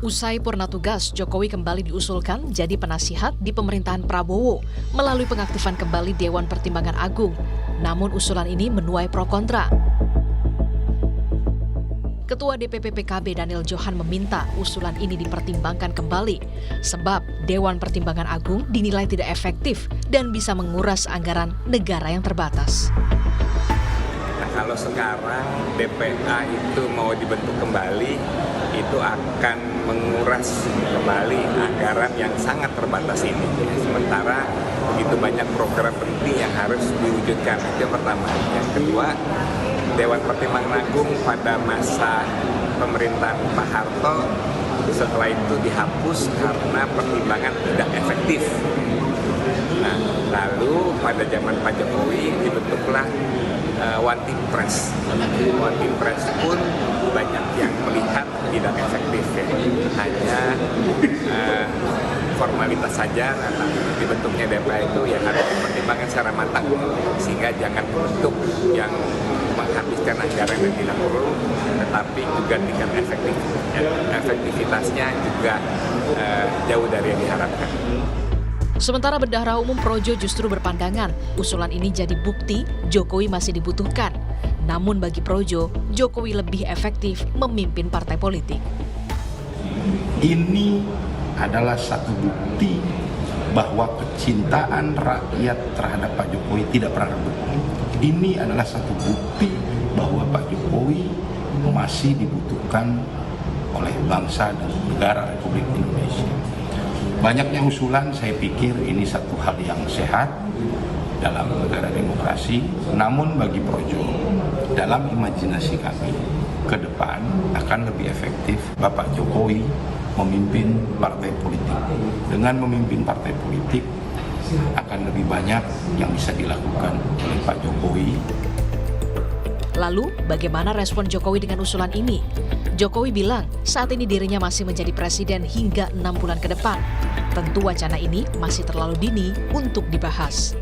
Usai purna tugas, Jokowi kembali diusulkan jadi penasihat di pemerintahan Prabowo melalui pengaktifan kembali Dewan Pertimbangan Agung. Namun usulan ini menuai pro kontra. Ketua DPP PKB Daniel Johan meminta usulan ini dipertimbangkan kembali, sebab Dewan Pertimbangan Agung dinilai tidak efektif dan bisa menguras anggaran negara yang terbatas. Kalau sekarang DPA itu mau dibentuk kembali, itu akan menguras kembali anggaran yang sangat terbatas ini. Sementara begitu banyak program penting yang harus diwujudkan. Itu yang pertama. Yang kedua, Dewan Pertimbangan Agung pada masa pemerintahan Pak Harto setelah itu dihapus karena pertimbangan tidak efektif. Nah, lalu pada zaman Pak Jokowi dibentuklah One Team Press. One Team Press pun banyak yang melihat tidak efektif ya. Hanya formalitas saja. Nah, dibentuknya DPA itu yang harus dipertimbangkan secara matang, sehingga jangan bentuk yang menghabiskan anggaran yang tidak perlu, tetapi juga tingkat efektivitasnya juga jauh dari yang diharapkan. Sementara Bendahara Umum Projo justru berpandangan usulan ini jadi bukti Jokowi masih dibutuhkan. Namun bagi Projo, Jokowi lebih efektif memimpin partai politik. Ini adalah satu bukti bahwa kecintaan rakyat terhadap Pak Jokowi tidak pernah redup. Ini adalah satu bukti bahwa Pak Jokowi masih dibutuhkan oleh bangsa dan negara Republik Indonesia. Banyaknya usulan, saya pikir ini satu hal yang sehat dalam negara demokrasi. Namun bagi Projo, dalam imajinasi kami, ke depan akan lebih efektif Bapak Jokowi memimpin partai politik. Dengan memimpin partai politik, akan lebih banyak yang bisa dilakukan oleh Pak Jokowi. Lalu, bagaimana respon Jokowi dengan usulan ini? Jokowi bilang saat ini dirinya masih menjadi presiden hingga 6 bulan ke depan. Tentu wacana ini masih terlalu dini untuk dibahas.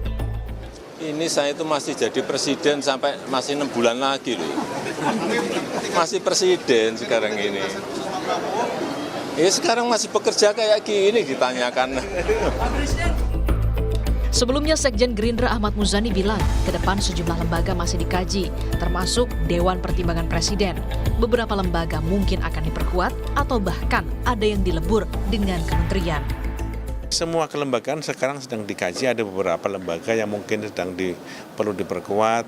Ini saya itu masih jadi presiden sampai masih 6 bulan lagi loh. Masih presiden sekarang ini. Sekarang masih bekerja kayak gini ditanyakan. Sebelumnya Sekjen Gerindra Ahmad Muzani bilang, ke depan sejumlah lembaga masih dikaji, termasuk Dewan Pertimbangan Presiden. Beberapa lembaga mungkin akan diperkuat atau bahkan ada yang dilebur dengan kementerian. Semua kelembagaan sekarang sedang dikaji, ada beberapa lembaga yang mungkin perlu diperkuat,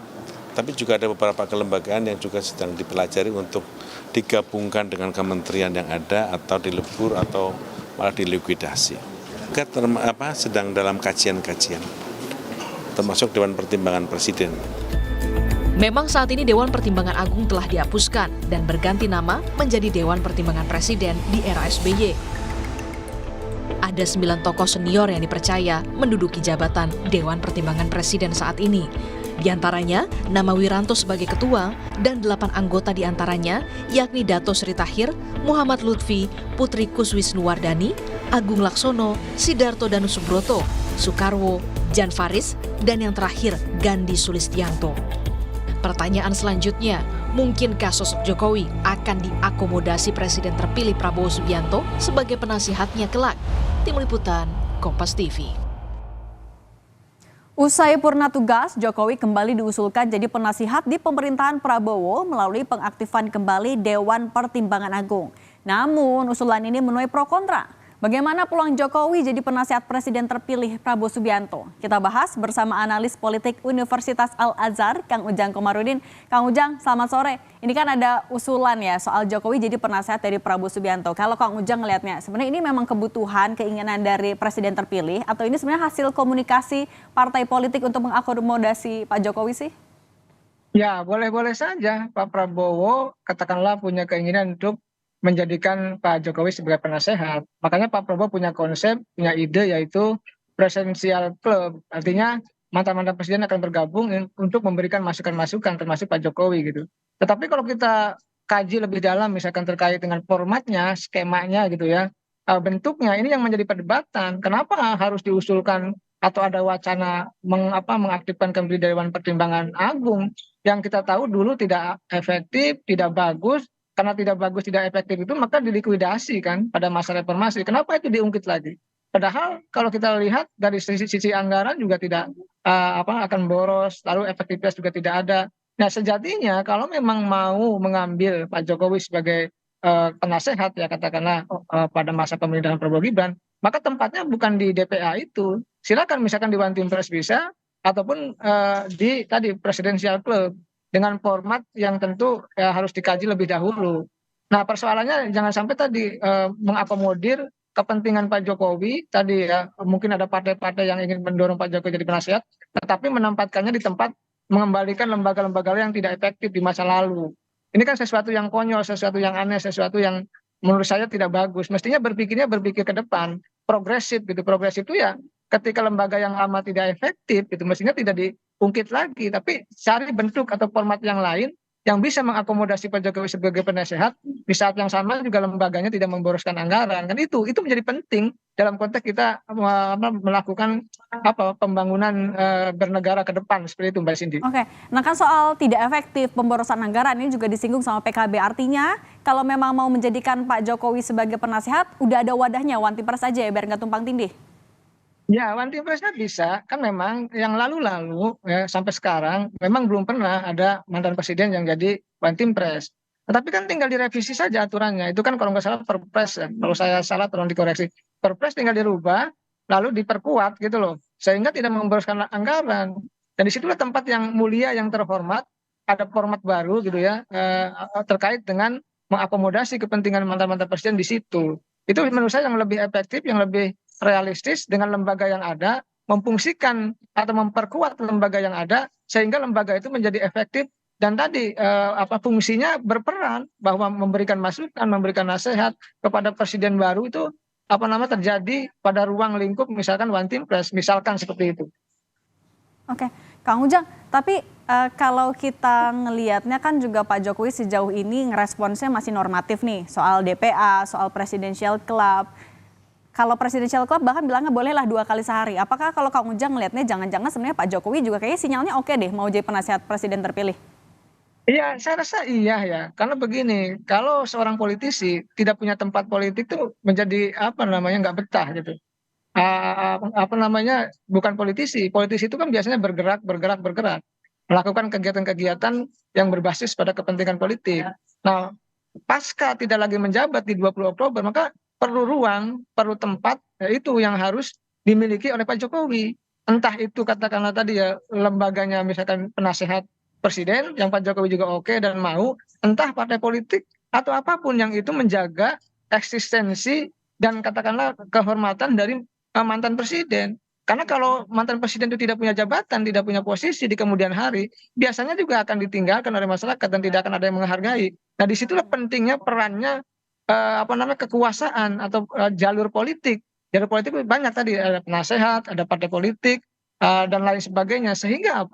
tapi juga ada beberapa kelembagaan yang juga sedang dipelajari untuk digabungkan dengan kementerian yang ada atau dilebur atau malah dilikuidasi. Sedang dalam kajian-kajian, termasuk Dewan Pertimbangan Presiden. Memang saat ini Dewan Pertimbangan Agung telah dihapuskan dan berganti nama menjadi Dewan Pertimbangan Presiden di era SBY. Ada 9 tokoh senior yang dipercaya menduduki jabatan Dewan Pertimbangan Presiden saat ini. Di antaranya, nama Wiranto sebagai ketua dan 8 anggota di antaranya, yakni Dato Sri Tahir, Muhammad Lutfi, Putri Kuswisnuwardani, Agung Laksono, Sidarto Danusubroto, Soekarwo, Jan Faris, dan yang terakhir Gandhi Sulistianto. Pertanyaan selanjutnya, mungkinkah sosok Jokowi akan diakomodasi Presiden terpilih Prabowo Subianto sebagai penasihatnya kelak? Tim Liputan, Kompas TV. Usai purna tugas, Jokowi kembali diusulkan jadi penasihat di pemerintahan Prabowo melalui pengaktifan kembali Dewan Pertimbangan Agung. Namun usulan ini menuai pro kontra. Bagaimana peluang Jokowi jadi penasihat Presiden terpilih Prabowo Subianto? Kita bahas bersama analis politik Universitas Al-Azhar, Kang Ujang Komarudin. Kang Ujang, selamat sore. Ini kan ada usulan ya soal Jokowi jadi penasihat dari Prabowo Subianto. Kalau Kang Ujang ngelihatnya, sebenarnya ini memang kebutuhan, keinginan dari Presiden terpilih, atau ini sebenarnya hasil komunikasi partai politik untuk mengakomodasi Pak Jokowi sih? Ya, boleh-boleh saja Pak Prabowo katakanlah punya keinginan untuk menjadikan Pak Jokowi sebagai penasehat. Makanya Pak Prabowo punya konsep, punya ide yaitu presidential club. Artinya mantan-mantan presiden akan bergabung untuk memberikan masukan-masukan termasuk Pak Jokowi gitu. Tetapi kalau kita kaji lebih dalam misalkan terkait dengan formatnya, skemanya gitu ya, bentuknya ini yang menjadi perdebatan. Kenapa harus diusulkan atau ada wacana mengaktifkan kembali Dewan Pertimbangan Agung yang kita tahu dulu tidak efektif, tidak bagus, karena tidak bagus, tidak efektif itu maka dilikuidasi kan pada masa reformasi. Kenapa itu diungkit lagi? Padahal kalau kita lihat dari sisi anggaran juga tidak akan boros, lalu efektivitas juga tidak ada. Nah, sejatinya kalau memang mau mengambil Pak Jokowi sebagai penasehat ya katakanlah pada masa pemerintahan Prabowo Gibran, maka tempatnya bukan di DPA itu. Silakan misalkan di One Team Press bisa, ataupun di tadi Presidential Club dengan format yang tentu harus dikaji lebih dahulu. Nah, persoalannya jangan sampai tadi mengakomodir kepentingan Pak Jokowi tadi ya, mungkin ada partai-partai yang ingin mendorong Pak Jokowi jadi penasehat, tetapi menempatkannya di tempat mengembalikan lembaga-lembaga yang tidak efektif di masa lalu. Ini kan sesuatu yang konyol, sesuatu yang aneh, sesuatu yang menurut saya tidak bagus. Mestinya berpikir ke depan, progresif gitu. Progresif itu ya ketika lembaga yang lama tidak efektif itu mestinya tidak diungkit lagi, tapi cari bentuk atau format yang lain yang bisa mengakomodasi Pak Jokowi sebagai penasehat di saat yang sama juga lembaganya tidak memboroskan anggaran. Kan itu menjadi penting dalam konteks kita melakukan pembangunan bernegara ke depan seperti itu Mbak Cindy. Oke, nah kan soal tidak efektif pemborosan anggaran ini juga disinggung sama PKB. Artinya kalau memang mau menjadikan Pak Jokowi sebagai penasehat, udah ada wadahnya, One Team Press aja ya biar nggak tumpang tindih. Ya, One Team Press bisa. Kan memang yang lalu-lalu ya, sampai sekarang memang belum pernah ada mantan presiden yang jadi One Team Press. Tetapi kan tinggal direvisi saja aturannya. Itu kan kalau nggak salah Perpres ya. Kalau saya salah tolong dikoreksi. Perpres tinggal dirubah, lalu diperkuat gitu loh. Sehingga tidak memboroskan anggaran. Dan disitulah tempat yang mulia, yang terhormat. Ada format baru gitu ya. Terkait dengan mengakomodasi kepentingan mantan-mantan presiden di situ. Itu menurut saya yang lebih efektif, yang lebih realistis dengan lembaga yang ada, memfungsikan atau memperkuat lembaga yang ada sehingga lembaga itu menjadi efektif dan tadi fungsinya berperan bahwa memberikan masukan, memberikan nasihat kepada presiden baru itu terjadi pada ruang lingkup misalkan One Team Press, misalkan seperti itu. Oke, Kang Ujang, tapi kalau kita ngelihatnya kan juga Pak Jokowi sejauh ini ngeresponsnya masih normatif nih soal DPA, soal Presidential Club. Kalau Presidential Club bahkan bilangnya bolehlah 2 kali sehari. Apakah kalau Kang Ujang ngelihatnya jangan-jangan sebenarnya Pak Jokowi juga kayaknya sinyalnya oke deh mau jadi penasehat presiden terpilih? Iya, saya rasa iya ya. Karena begini, kalau seorang politisi tidak punya tempat politik tuh menjadi nggak betah gitu. Bukan politisi. Politisi itu kan biasanya bergerak, melakukan kegiatan-kegiatan yang berbasis pada kepentingan politik. Nah, pasca tidak lagi menjabat di 20 Oktober, maka perlu ruang, perlu tempat, itu yang harus dimiliki oleh Pak Jokowi. Entah itu katakanlah tadi ya, lembaganya misalkan penasehat presiden, yang Pak Jokowi juga oke dan mau, entah partai politik, atau apapun yang itu menjaga eksistensi dan katakanlah kehormatan dari mantan presiden. Karena kalau mantan presiden itu tidak punya jabatan, tidak punya posisi di kemudian hari, biasanya juga akan ditinggalkan oleh masyarakat dan tidak akan ada yang menghargai. Nah, disitulah pentingnya perannya kekuasaan atau jalur politik. Jalur politik banyak tadi, ada penasehat, ada partai politik dan lain sebagainya. Sehingga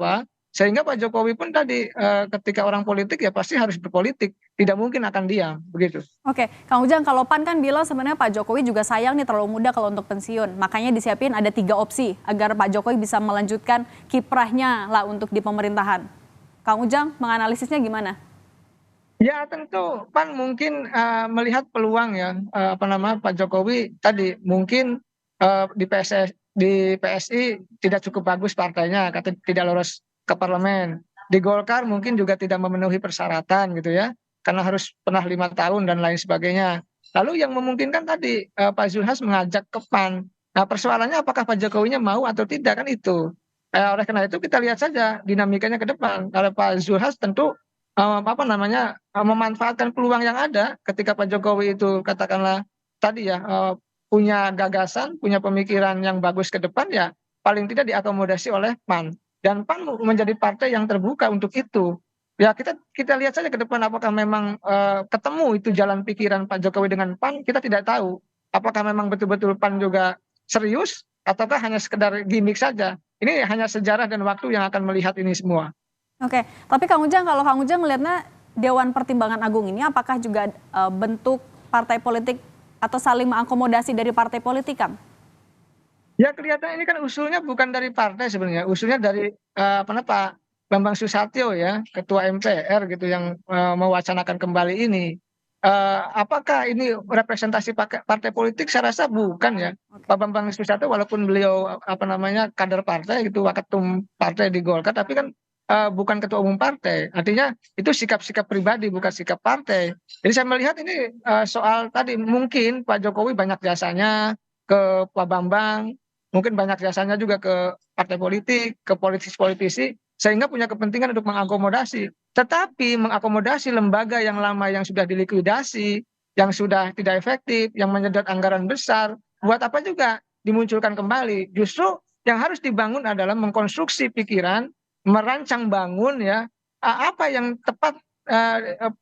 Sehingga Pak Jokowi pun tadi ketika orang politik ya pasti harus berpolitik, tidak mungkin akan diam begitu. Oke, Kang Ujang, kalau PAN kan bilang sebenarnya Pak Jokowi juga sayang nih terlalu muda kalau untuk pensiun. Makanya disiapin ada 3 opsi agar Pak Jokowi bisa melanjutkan kiprahnya lah untuk di pemerintahan. Kang Ujang menganalisisnya gimana? Ya tentu PAN mungkin melihat peluang ya Pak Jokowi tadi mungkin di PSI tidak cukup bagus partainya, kata tidak lolos ke parlemen. Di Golkar mungkin juga tidak memenuhi persyaratan gitu ya, karena harus pernah 5 tahun dan lain sebagainya. Lalu yang memungkinkan tadi Pak Zulhas mengajak ke PAN. Nah, persoalannya apakah Pak Jokowinya mau atau tidak kan itu. Oleh karena itu kita lihat saja dinamikanya ke depan. Kalau Pak Zulhas tentu memanfaatkan peluang yang ada ketika Pak Jokowi itu katakanlah tadi ya punya gagasan, punya pemikiran yang bagus ke depan ya paling tidak diakomodasi oleh PAN. Dan PAN menjadi partai yang terbuka untuk itu. Ya kita lihat saja ke depan apakah memang ketemu itu jalan pikiran Pak Jokowi dengan PAN, kita tidak tahu. Apakah memang betul-betul PAN juga serius ataukah hanya sekedar gimmick saja. Ini hanya sejarah dan waktu yang akan melihat ini semua. Oke, tapi Kang Ujang, kalau Kang Ujang melihatnya Dewan Pertimbangan Agung ini apakah juga bentuk partai politik atau saling mengakomodasi dari partai politik, Kang? Ya kelihatan ini kan usulnya bukan dari partai sebenarnya, usulnya dari Pak Bambang Susatyo ya, Ketua MPR gitu yang mewacanakan kembali ini. apakah ini representasi partai politik? Saya rasa bukan ya. Pak Bambang Susatyo walaupun beliau kader partai gitu, waketum partai di Golkar, tapi kan bukan ketua umum partai. Artinya itu sikap-sikap pribadi, bukan sikap partai. Jadi saya melihat ini soal tadi mungkin Pak Jokowi banyak jasanya ke Pak Bambang, mungkin banyak jasanya juga ke partai politik, ke politisi-politisi, sehingga punya kepentingan untuk mengakomodasi. Tetapi mengakomodasi lembaga yang lama yang sudah dilikuidasi, yang sudah tidak efektif, yang menyedot anggaran besar, buat apa juga dimunculkan kembali? Justru yang harus dibangun adalah mengkonstruksi pikiran, merancang bangun ya apa yang tepat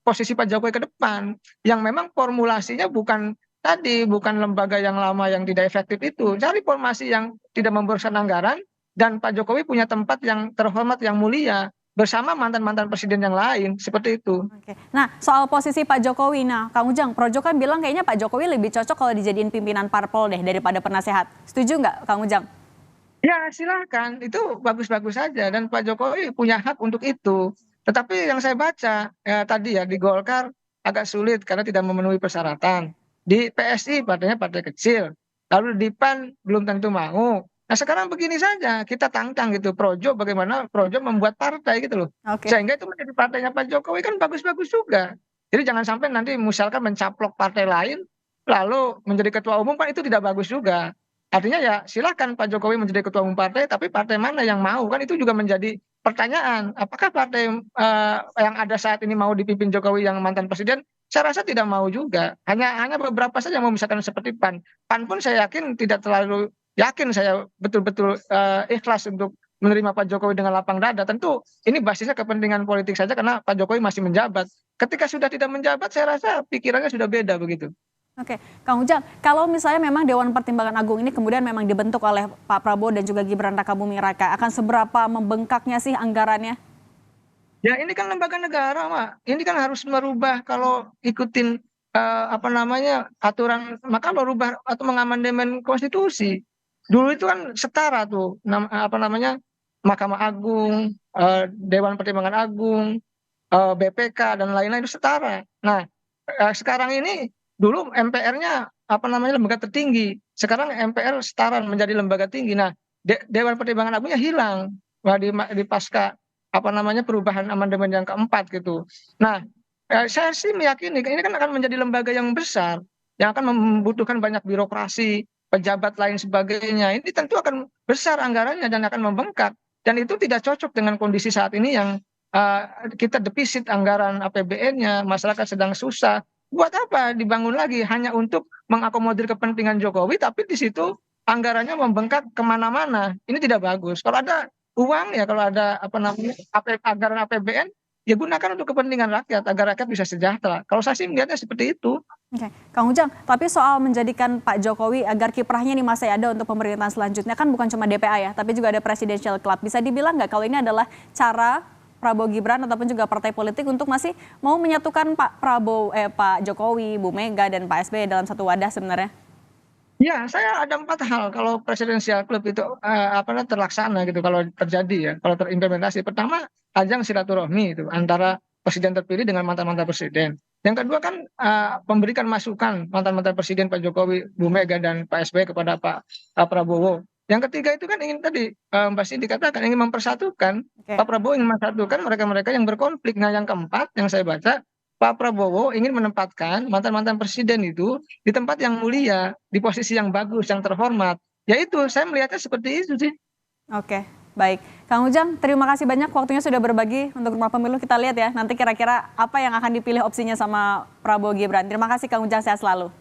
posisi Pak Jokowi ke depan, yang memang formulasinya bukan tadi, bukan lembaga yang lama yang tidak efektif itu. Cari formasi yang tidak membosankan anggaran, dan Pak Jokowi punya tempat yang terhormat, yang mulia, bersama mantan-mantan presiden yang lain, seperti itu. Oke. Nah, soal posisi Pak Jokowi, Kang Ujang, Projo kan bilang kayaknya Pak Jokowi lebih cocok kalau dijadiin pimpinan parpol deh daripada penasehat. Setuju nggak, Kang Ujang? Ya, silakan. Itu bagus-bagus saja, dan Pak Jokowi punya hak untuk itu. Tetapi yang saya baca tadi ya, di Golkar agak sulit karena tidak memenuhi persyaratan. Di PSI partainya partai kecil. Lalu di PAN belum tentu mau. Nah, sekarang begini saja, kita tantang gitu Projo, bagaimana Projo membuat partai gitu loh. Oke. Sehingga itu menjadi partainya Pak Jokowi, kan bagus-bagus juga. Jadi jangan sampai nanti misalkan mencaplok partai lain, lalu menjadi ketua umum, kan itu tidak bagus juga. Artinya ya silakan Pak Jokowi menjadi ketua umum partai, tapi partai mana yang mau, kan itu juga menjadi pertanyaan. Apakah partai yang ada saat ini mau dipimpin Jokowi yang mantan presiden? Saya rasa tidak mau juga. Hanya beberapa saja yang mau, misalkan seperti PAN. PAN pun saya yakin tidak terlalu yakin, saya betul-betul ikhlas untuk menerima Pak Jokowi dengan lapang dada. Tentu ini basisnya kepentingan politik saja karena Pak Jokowi masih menjabat. Ketika sudah tidak menjabat, saya rasa pikirannya sudah beda begitu. Oke, Kang Ujang, kalau misalnya memang Dewan Pertimbangan Agung ini kemudian memang dibentuk oleh Pak Prabowo dan juga Gibran Rakabuming Raka, akan seberapa membengkaknya sih anggarannya? Ya ini kan lembaga negara, Mak. Ini kan harus merubah kalau ikutin aturan, maka merubah atau mengamandemen konstitusi. Dulu itu kan setara tuh, Mahkamah Agung, Dewan Pertimbangan Agung, BPK dan lain-lain itu setara. Nah, sekarang ini dulu MPR-nya lembaga tertinggi, sekarang MPR setara menjadi lembaga tinggi. Nah, Dewan Pertimbangan Agungnya hilang di pasca perubahan amandemen yang keempat gitu. Nah, saya sih meyakini ini kan akan menjadi lembaga yang besar, yang akan membutuhkan banyak birokrasi, pejabat lain sebagainya. Ini tentu akan besar anggarannya dan akan membengkak. Dan itu tidak cocok dengan kondisi saat ini yang kita defisit anggaran APBN-nya, masyarakat sedang susah. Buat apa dibangun lagi hanya untuk mengakomodir kepentingan Jokowi, tapi di situ anggarannya membengkak kemana-mana. Ini tidak bagus. Kalau ada uang ya, kalau ada anggaran APBN, ya gunakan untuk kepentingan rakyat agar rakyat bisa sejahtera. Kalau saya sih melihatnya seperti itu. Oke, Kang Ujang, tapi soal menjadikan Pak Jokowi agar kiprahnya nih masih ada untuk pemerintahan selanjutnya, kan bukan cuma DPA ya, tapi juga ada Presidential Club. Bisa dibilang nggak kalau ini adalah cara Prabowo Gibran ataupun juga partai politik untuk masih mau menyatukan Pak Jokowi, Bu Mega dan Pak SBY dalam satu wadah sebenarnya? Ya, saya ada 4 hal kalau Presidential Club itu terlaksana gitu, kalau terjadi ya, kalau terimplementasi. Pertama, ajang silaturahmi itu antara presiden terpilih dengan mantan-mantan presiden. Yang kedua kan memberikan masukan mantan-mantan presiden Pak Jokowi, Bu Mega dan Pak SBY kepada Pak Prabowo. Yang ketiga itu kan ingin tadi Mbak Cindy dikatakan ingin mempersatukan. Oke. Pak Prabowo ingin mempersatukan mereka-mereka yang berkonflik. Nah, yang keempat yang saya baca, Pak Prabowo ingin menempatkan mantan-mantan presiden itu di tempat yang mulia, di posisi yang bagus, yang terhormat. Ya itu, saya melihatnya seperti itu sih. Oke, baik. Kang Ujang, terima kasih banyak waktunya sudah berbagi untuk Rumah Pemilu. Kita lihat ya nanti kira-kira apa yang akan dipilih opsinya sama Prabowo Gibran. Terima kasih Kang Ujang, sehat selalu.